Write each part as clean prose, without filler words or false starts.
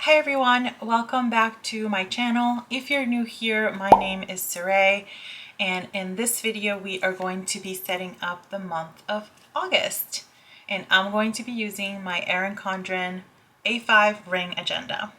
Hi everyone, welcome back to my channel. If you're new here, my name is Saray, and in this video we are going to be setting up the month of August, and I'm going to be using my Erin Condren A5 ring agenda.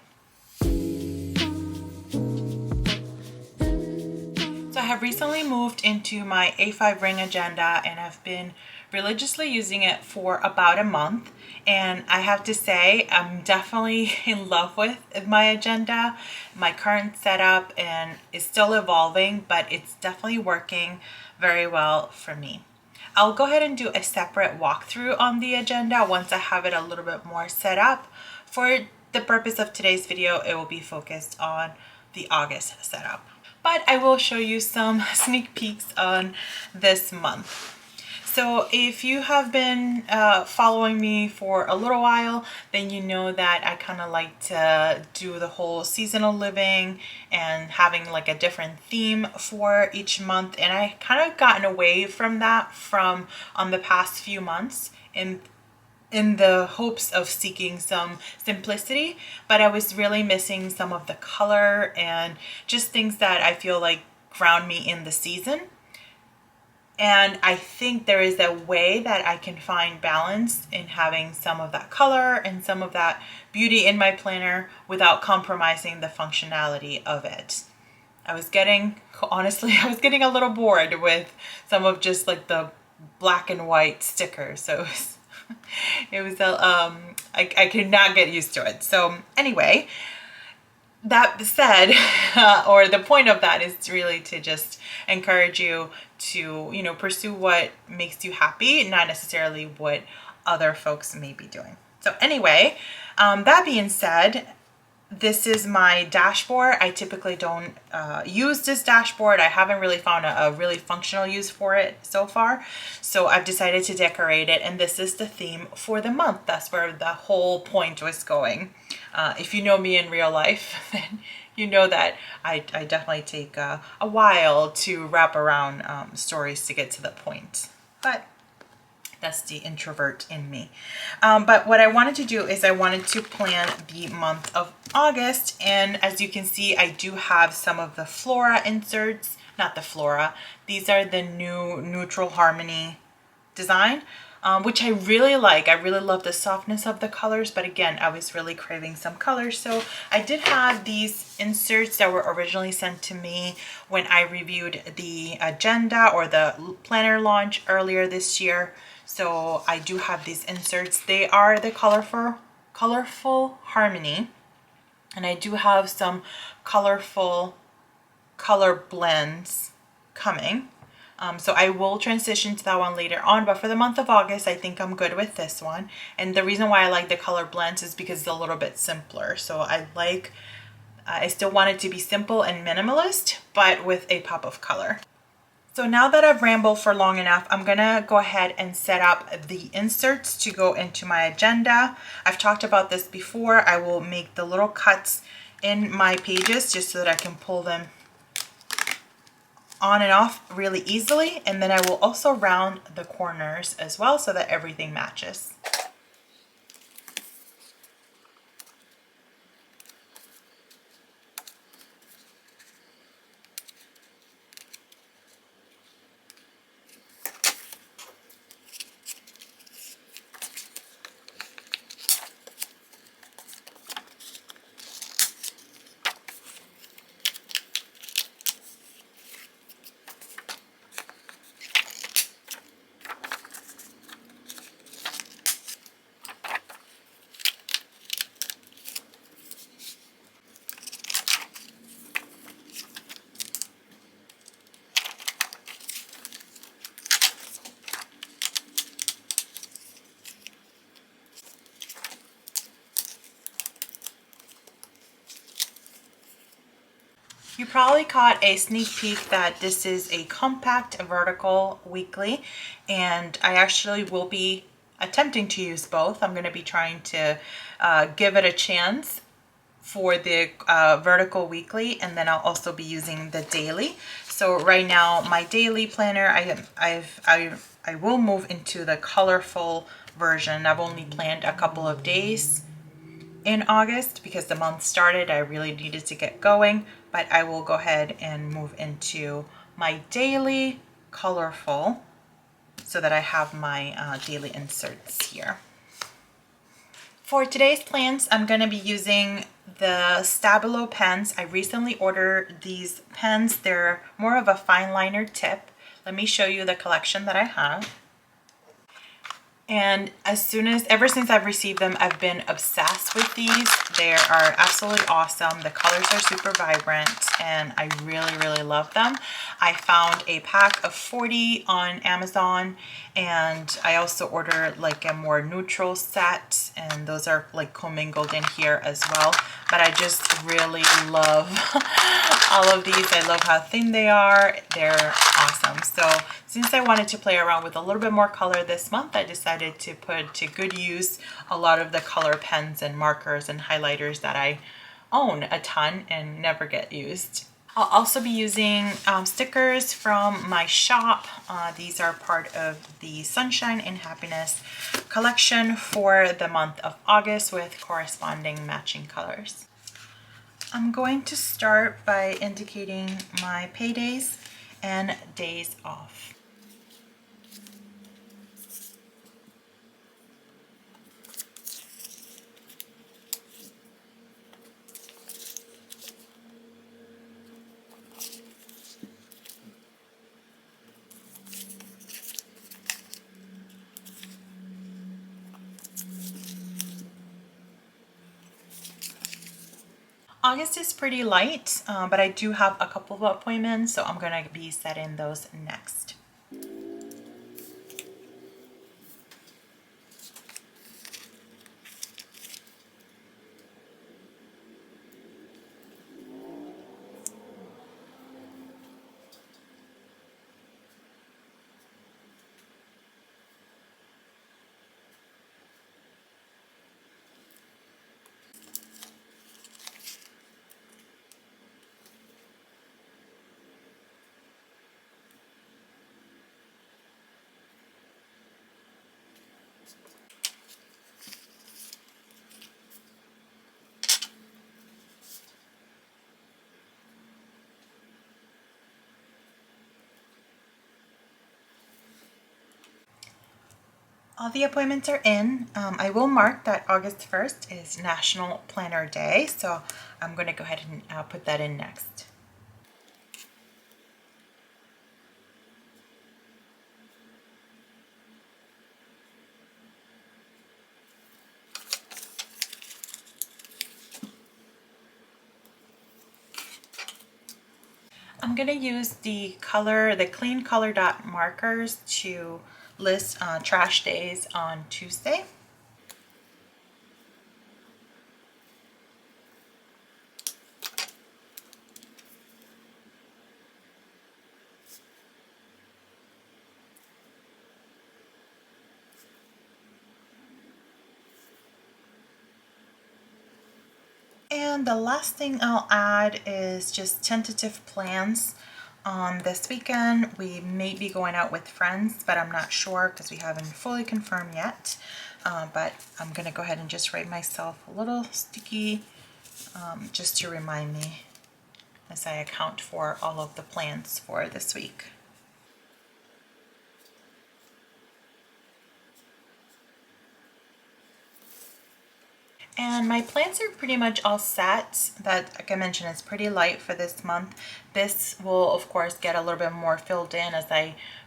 So I have recently moved into my A5 ring agenda and I've been religiously using it for about a month, and I have to say I'm definitely in love with my agenda, my current setup, and it's still evolving, but it's definitely working very well for me. I'll go ahead and do a separate walkthrough on the agenda once I have it a little bit more set up. For the purpose of today's video, it will be focused on the August setup, but I will show you some sneak peeks on this month. So if you have been following me for a little while, then you know that I kind of like to do the whole seasonal living and having like a different theme for each month. And I kind of gotten away from that on the past few months in the hopes of seeking some simplicity, but I was really missing some of the color and just things that I feel like ground me in the season. And I think there is a way that I can find balance in having some of that color and some of that beauty in my planner without compromising the functionality of it. Honestly, I was getting a little bored with some of just like the black and white stickers. So I could not get used to it. So anyway, that said, or the point of that is really to just encourage you to, pursue what makes you happy, not necessarily what other folks may be doing. So anyway, that being said, this is my dashboard. I typically don't use this dashboard. I haven't really found a really functional use for it so far. So I've decided to decorate it, and this is the theme for the month. That's where the whole point was going. If you know me in real life, then you know that I definitely take a while to wrap around stories to get to the point. But that's the introvert in me. But what I wanted to do is I wanted to plan the month of August. And as you can see, I do have some of the flora inserts, not the flora. These are the new Neutral Harmony design, which I really like. I really love the softness of the colors, but again, I was really craving some colors. So I did have these inserts that were originally sent to me when I reviewed the agenda or the planner launch earlier this year. So I do have these inserts. They are the colorful Harmony, and I do have some colorful color blends coming. So I will transition to that one later on, but for the month of August, I think I'm good with this one. And the reason why I like the color blends is because it's a little bit simpler. So I still want it to be simple and minimalist, but with a pop of color. So now that I've rambled for long enough, I'm gonna go ahead and set up the inserts to go into my agenda. I've talked about this before. I will make the little cuts in my pages just so that I can pull them on and off really easily. And then I will also round the corners as well so that everything matches. You probably caught a sneak peek that this is a compact vertical weekly, and I actually will be attempting to use both. I'm going to be trying to give it a chance for the vertical weekly, and then I'll also be using the daily. So right now my daily planner, I will move into the colorful version. I've only planned a couple of days in August because the month started. I really needed to get going, but I will go ahead and move into my daily colorful so that I have my daily inserts here. For today's plans, I'm going to be using the Stabilo pens. I recently ordered these pens. They're more of a fine liner tip. Let me show you the collection that I have. And ever since I've received them, I've been obsessed with these. They are absolutely awesome. The colors are super vibrant and I really, really love them. I found a pack of 40 on Amazon, and I also ordered like a more neutral set, and those are like commingled in here as well. But I just really love all of these. I love how thin they are. They're awesome. So since I wanted to play around with a little bit more color this month, I decided to put to good use a lot of the color pens and markers and highlighters that I own a ton and never get used. I'll also be using stickers from my shop. These are part of the Sunshine and Happiness collection for the month of August with corresponding matching colors. I'm going to start by indicating my paydays and days off. August is pretty light, but I do have a couple of appointments, so I'm going to be setting those next. All the appointments are in. I will mark that August 1st is National Planner Day, so I'm going to go ahead and put that in next. I'm going to use the clean color dot markers to list trash days on Tuesday. And the last thing I'll add is just tentative plans. This weekend we may be going out with friends, but I'm not sure because we haven't fully confirmed yet. But I'm gonna go ahead and just write myself a little sticky just to remind me as I account for all of the plans for this week. And my plans are pretty much all set. That, like I mentioned, is pretty light for this month. This will, of course, get a little bit more filled in as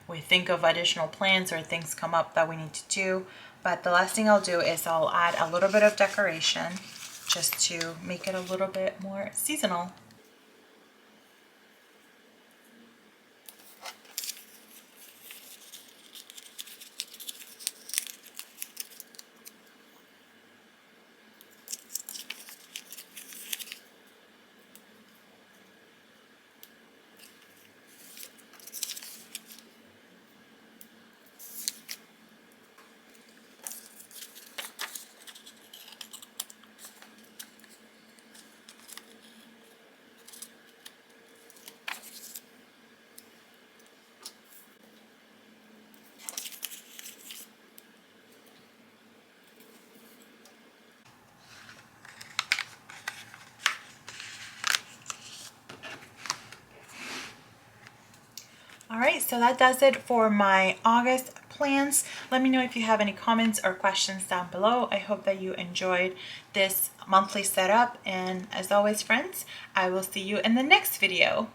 we think of additional plans or things come up that we need to do. But the last thing I'll do is I'll add a little bit of decoration just to make it a little bit more seasonal. right, so that does it for my August plans. Let me know if you have any comments or questions down below. I hope that you enjoyed this monthly setup, and as always, friends, I will see you in the next video.